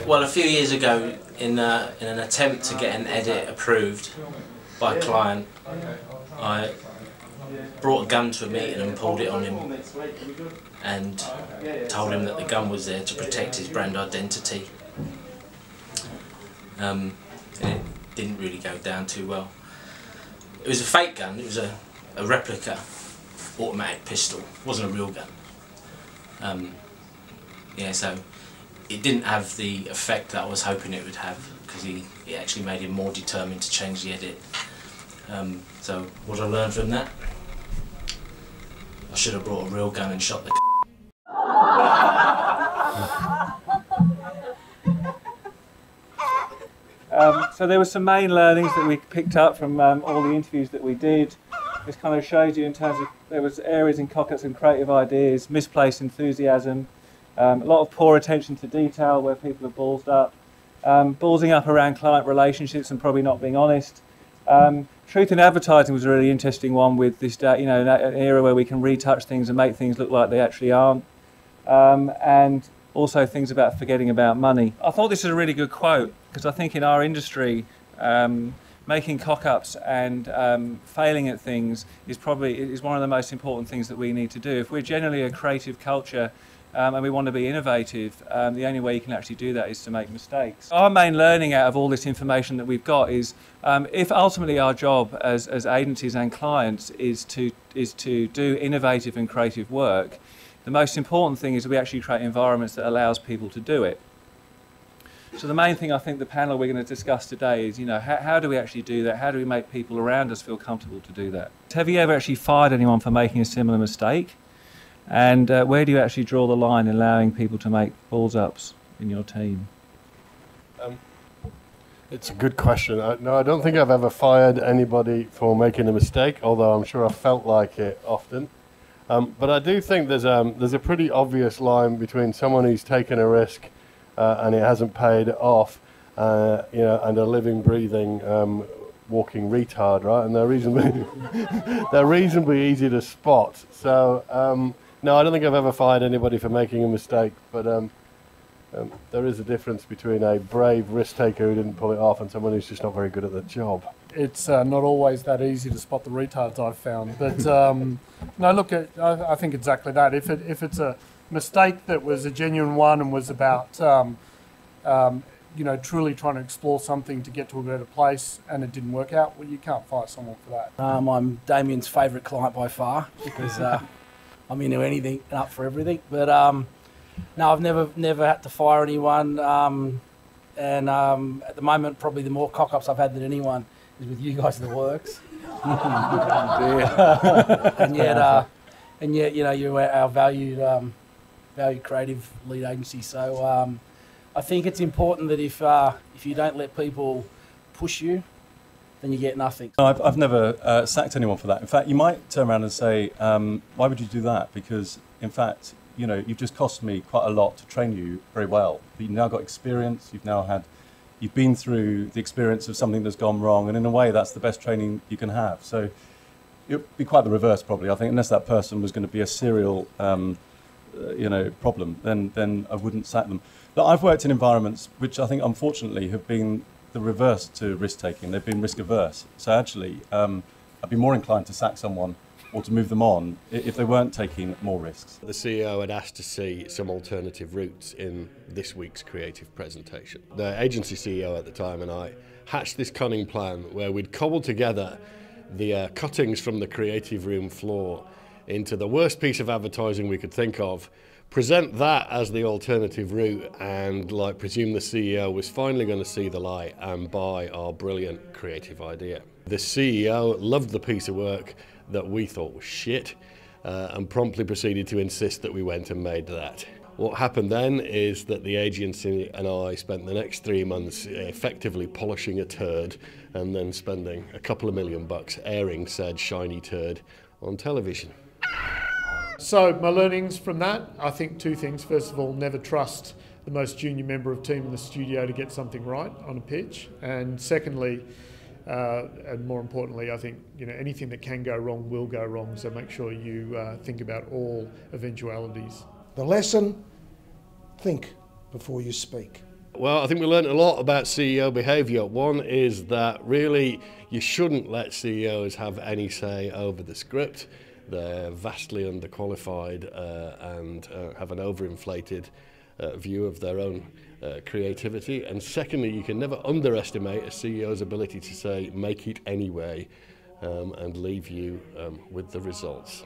Well, a few years ago, in an attempt to get an edit approved by a client, I brought a gun to a meeting and pulled it on him and told him that the gun was there to protect his brand identity. And it didn't really go down too well. It was a fake gun, it was a replica automatic pistol, it wasn't a real gun. Yeah, so it didn't have the effect that I was hoping it would have, because it actually made him more determined to change the edit. So what I learned from that, I should have brought a real gun and shot the So there were some main learnings that we picked up from all the interviews that we did. This kind of shows you in terms of, there was areas in cock-ups and creative ideas, misplaced enthusiasm, a lot of poor attention to detail where people are ballsed up, ballsing up around client relationships and probably not being honest. Truth in advertising was a really interesting one with this, an era where we can retouch things and make things look like they actually aren't. And also things about forgetting about money. I thought this was a really good quote, because I think in our industry, making cock-ups and failing at things is one of the most important things that we need to do. If we're generally a creative culture and we want to be innovative, the only way you can actually do that is to make mistakes. Our main learning out of all this information that we've got is if ultimately our job as agencies and clients is to do innovative and creative work, the most important thing is that we actually create environments that allows people to do it. So the main thing I think the panel we're going to discuss today is, how do we actually do that? How do we make people around us feel comfortable to do that? Have you ever actually fired anyone for making a similar mistake? And where do you actually draw the line in allowing people to make balls-ups in your team? It's a good question. No, I don't think I've ever fired anybody for making a mistake, although I'm sure I felt like it often. But I do think there's a pretty obvious line between someone who's taken a risk and it hasn't paid off, and a living, breathing, walking retard, right? And they're reasonably easy to spot. So no, I don't think I've ever fired anybody for making a mistake. But there is a difference between a brave risk taker who didn't pull it off and someone who's just not very good at the job. It's not always that easy to spot the retards, I've found. But no, look, I think exactly that. If it's a mistake that was a genuine one and was about truly trying to explore something to get to a better place and it didn't work out, well, you can't fire someone for that. I'm Damian's favourite client by far, because I'm into anything and up for everything. But no, I've never had to fire anyone. And at the moment, probably the more cock-ups I've had than anyone is with you guys in the works. and yet, you're our valued creative lead agency. So I think it's important that if you don't let people push you, then you get nothing. I've never sacked anyone for that. In fact, you might turn around and say, why would you do that? Because, in fact, you've just cost me quite a lot to train you very well. But you've now got experience, you've been through the experience of something that's gone wrong, and in a way that's the best training you can have. So it would be quite the reverse probably, I think, unless that person was going to be a serial problem, then I wouldn't sack them. But I've worked in environments which I think unfortunately have been the reverse to risk taking. They've been risk averse. So actually I'd be more inclined to sack someone or to move them on if they weren't taking more risks. The CEO had asked to see some alternative routes in this week's creative presentation. The agency CEO at the time and I hatched this cunning plan where we'd cobbled together the cuttings from the creative room floor into the worst piece of advertising we could think of, present that as the alternative route, and presume the CEO was finally going to see the light and buy our brilliant creative idea. The CEO loved the piece of work that we thought was shit and promptly proceeded to insist that we went and made that. What happened then is that the agency and I spent the next 3 months effectively polishing a turd and then spending a couple of $1 million airing said shiny turd on television. So my learnings from that, I think 2 things. First of all, never trust the most junior member of team in the studio to get something right on a pitch. And secondly, and more importantly, I think anything that can go wrong will go wrong. So make sure you think about all eventualities. The lesson: think before you speak. Well, I think we learned a lot about CEO behaviour. One is that really you shouldn't let CEOs have any say over the script. They're vastly underqualified and have an overinflated view of their own creativity. And secondly, you can never underestimate a CEO's ability to say, make it anyway, and leave you with the results.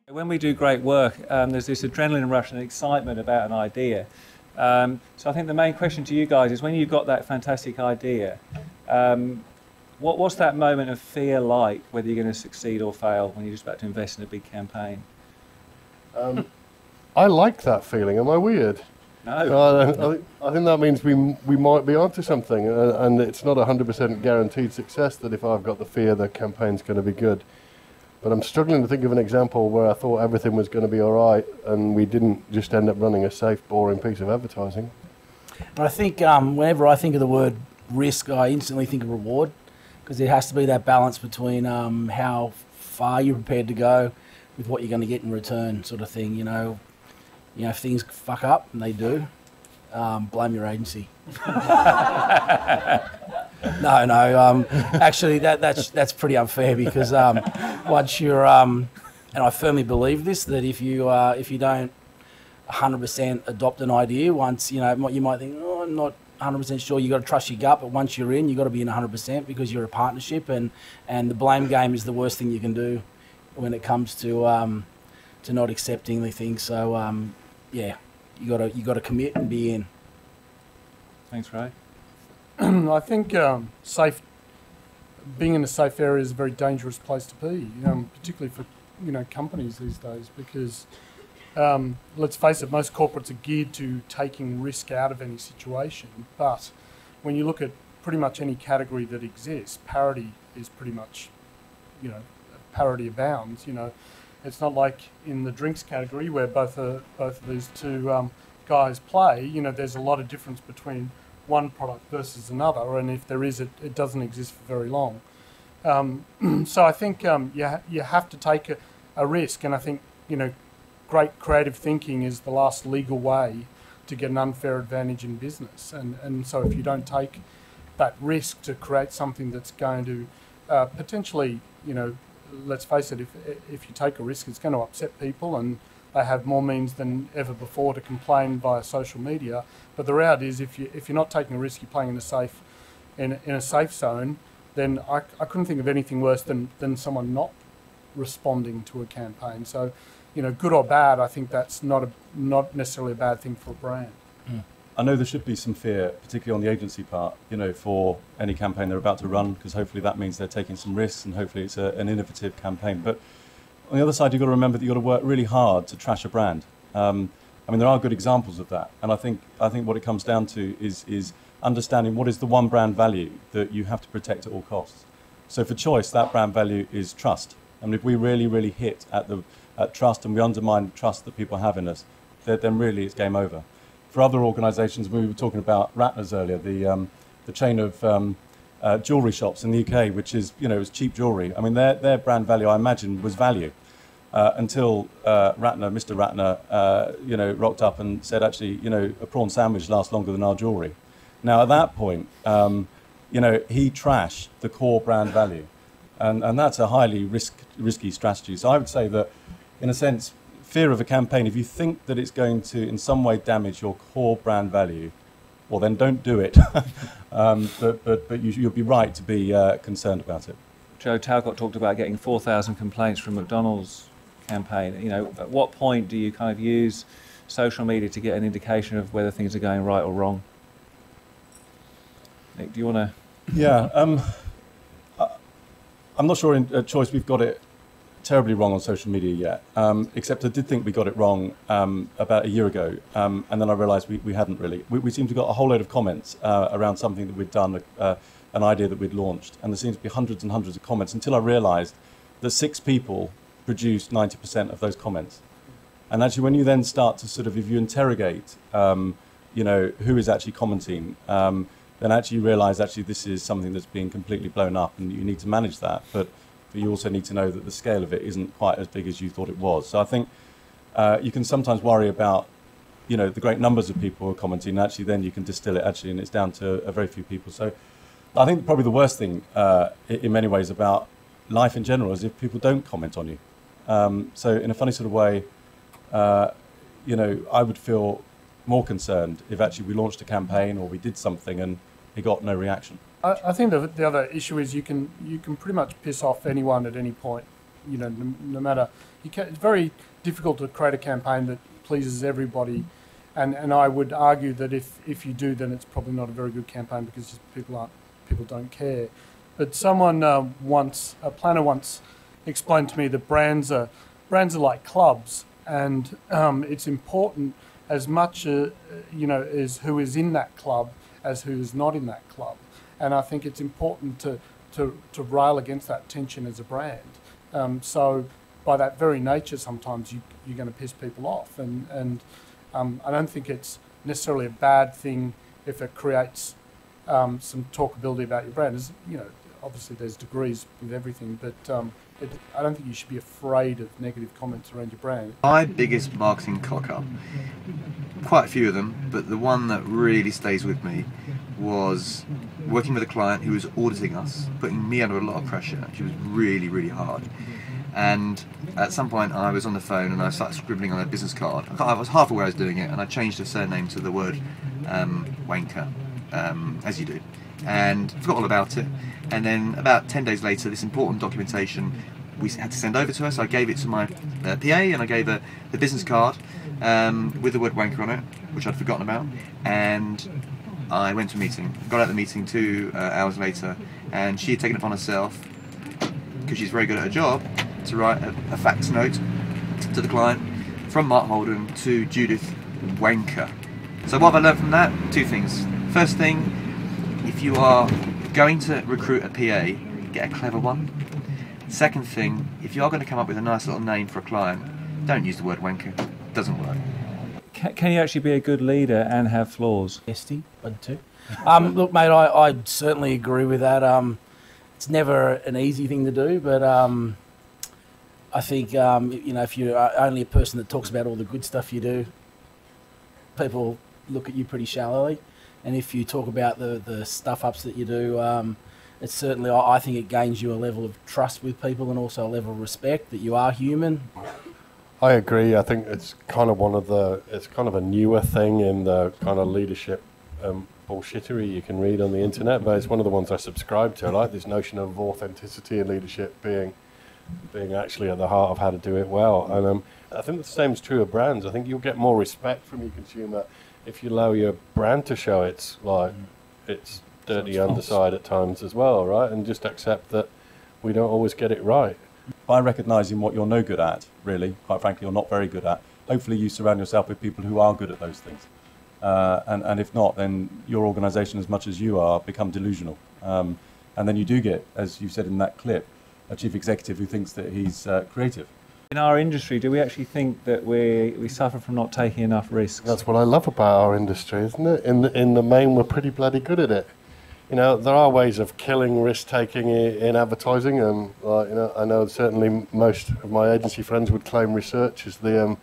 When we do great work, there's this adrenaline rush and excitement about an idea. So I think the main question to you guys is, when you've got that fantastic idea, what's that moment of fear like, whether you're going to succeed or fail when you're just about to invest in a big campaign? I like that feeling. Am I weird? No. I think that means we might be onto something, and it's not 100% guaranteed success that if I've got the fear the campaign's going to be good. But I'm struggling to think of an example where I thought everything was going to be all right and we didn't just end up running a safe, boring piece of advertising. And I think whenever I think of the word risk, I instantly think of reward, because there has to be that balance between how far you're prepared to go with what you're going to get in return, sort of thing. You know, if things fuck up, and they do, blame your agency. No. Actually, that's pretty unfair, because once you're, and I firmly believe this, that if you don't 100% adopt an idea, once you might think, oh, I'm not 100% sure. You got to trust your gut, but once you're in, you got to be in 100%, because you're a partnership, and the blame game is the worst thing you can do when it comes to not accepting the thing. So yeah, you got to commit and be in. Thanks, Ray. I think being in a safe area is a very dangerous place to be, particularly for companies these days, because let's face it, most corporates are geared to taking risk out of any situation. But when you look at pretty much any category that exists, parity is pretty much, parity abounds. It's not like in the drinks category where both of these two guys play. There's a lot of difference between one product versus another, and if there is, it doesn't exist for very long. So I think you have to take a risk, and I think great creative thinking is the last legal way to get an unfair advantage in business, and so if you don't take that risk to create something that's going to potentially, let's face it, if you take a risk, it's going to upset people, and they have more means than ever before to complain via social media. But the reality is, if you're not taking a risk, you're playing in a safe zone, then I couldn't think of anything worse than someone not responding to a campaign. So, good or bad, I think that's not necessarily a bad thing for a brand. I know there should be some fear, particularly on the agency part, for any campaign they're about to run, because hopefully that means they're taking some risks, and hopefully it's an innovative campaign. But on the other side, you've got to remember that you've got to work really hard to trash a brand. There are good examples of that, and I think what it comes down to is understanding what is the one brand value that you have to protect at all costs. So for Choice, that brand value is trust. If we really hit at trust, and we undermine trust that people have in us, then really it's game over. For other organisations, we were talking about Ratner's earlier, the chain of jewellery shops in the UK, which is it's cheap jewellery. Their brand value, I imagine, was value. Until Mr. Ratner, rocked up and said, actually, a prawn sandwich lasts longer than our jewellery. Now, at that point, he trashed the core brand value. And that's a highly risky strategy. So I would say that, in a sense, fear of a campaign, if you think that it's going to in some way damage your core brand value, well, then don't do it. But you'll be right to be concerned about it. Joe Talcott talked about getting 4,000 complaints from McDonald's campaign. At what point do you kind of use social media to get an indication of whether things are going right or wrong? Nick, do you want to? Yeah, I'm not sure in Choice we've got it terribly wrong on social media yet, except I did think we got it wrong about a year ago, and then I realised we hadn't really. We seem to have got a whole load of comments around something that we'd done, an idea that we'd launched, and there seems to be hundreds and hundreds of comments, until I realised that 6 people produced 90% of those comments. And actually, when you then start to sort of, if you interrogate, who is actually commenting, then actually you realise actually this is something that's being completely blown up, and you need to manage that. But you also need to know that the scale of it isn't quite as big as you thought it was. So I think you can sometimes worry about the great numbers of people who are commenting. Actually, then you can distill it actually, and it's down to a very few people. So I think probably the worst thing in many ways about life in general is if people don't comment on you. So in a funny sort of way, I would feel more concerned if actually we launched a campaign or we did something and it got no reaction. I think the other issue is you can pretty much piss off anyone at any point. No matter it's very difficult to create a campaign that pleases everybody, and I would argue that if you do, then it's probably not a very good campaign because just people don't care. But someone a planner once explained to me that brands are like clubs, and it's important as much as who is in that club as who is not in that club. And I think it's important to rail against that tension as a brand. So by that very nature, sometimes you're going to piss people off, and I don't think it's necessarily a bad thing if it creates some talkability about your brand. Obviously there's degrees with everything, but I don't think you should be afraid of negative comments around your brand. My biggest marketing cock-up, quite a few of them, but the one that really stays with me was working with a client who was auditing us, putting me under a lot of pressure. She was really, really hard. And at some point I was on the phone and I started scribbling on a business card. I was half aware I was doing it, and I changed her surname to the word wanker, as you do, and forgot all about it. And then about 10 days later, this important documentation we had to send over to her, so I gave it to my PA, and I gave her the business card with the word wanker on it, which I'd forgotten about, and I went to a meeting. Got out of the meeting 2 hours later, and she had taken it upon herself, because she's very good at her job, to write a fax note to the client from Mark Holden to Judith Wanker. So what have I learned from that? 2 things. First thing, if you are going to recruit a PA, get a clever one. Second thing, if you are going to come up with a nice little name for a client, don't use the word wanker. It doesn't work. Can you actually be a good leader and have flaws? Esty, but too. Look, mate, I certainly agree with that. It's never an easy thing to do, but I think if you're only a person that talks about all the good stuff you do, people look at you pretty shallowly. And if you talk about the stuff-ups that you do, it's certainly, I think it gains you a level of trust with people and also a level of respect that you are human. I agree. I think it's kind of it's kind of a newer thing in the kind of leadership bullshittery you can read on the internet, but it's one of the ones I subscribe to. I like this notion of authenticity in leadership being actually at the heart of how to do it well. And I think the same is true of brands. I think you'll get more respect from your consumer if you allow your brand to show its dirty underside at times as well, right? And just accept that we don't always get it right. By recognising what you're no good at, really, quite frankly, or not very good at, hopefully you surround yourself with people who are good at those things. And if not, then your organisation, as much as you are, become delusional. And then you do get, as you said in that clip, a chief executive who thinks that he's creative. In our industry, do we actually think that we suffer from not taking enough risks? That's what I love about our industry, isn't it? In the main, we're pretty bloody good at it. There are ways of killing risk-taking in advertising, and I know certainly most of my agency friends would claim research is the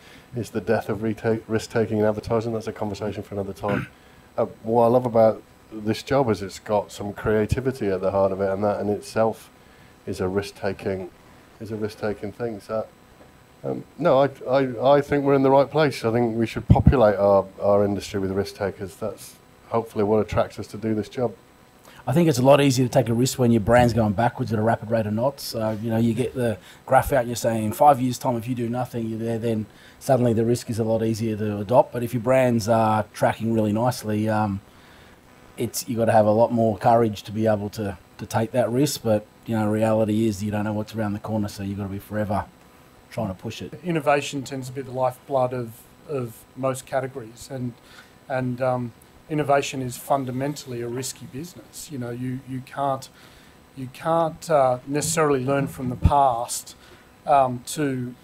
death of risk-taking in advertising. That's a conversation for another time. What I love about this job is it's got some creativity at the heart of it, and that in itself is a risk-taking thing. So, no, I think we're in the right place. I think we should populate our industry with risk-takers. That's hopefully what attracts us to do this job. I think it's a lot easier to take a risk when your brand's going backwards at a rapid rate of knots. So, you get the graph out and you're saying in 5 years' time, if you do nothing, you're there, then suddenly the risk is a lot easier to adopt. But if your brands are tracking really nicely, you've got to have a lot more courage to be able to take that risk. But, reality is you don't know what's around the corner, so you've got to be forever trying to push it. Innovation tends to be the lifeblood of most categories, and innovation is fundamentally a risky business. You can't necessarily learn from the past to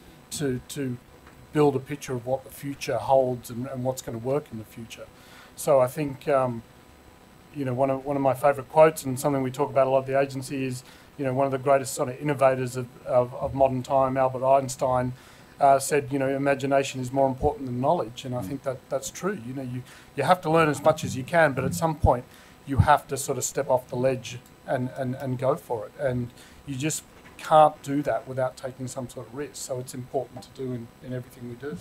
build a picture of what the future holds and what's going to work in the future. So I think one of my favourite quotes, and something we talk about a lot at the agency, is one of the greatest sort of innovators of modern time, Albert Einstein, said, imagination is more important than knowledge, and I think that's true. You have to learn as much as you can, but at some point you have to sort of step off the ledge and go for it, and you just can't do that without taking some sort of risk. So it's important to do in everything we do.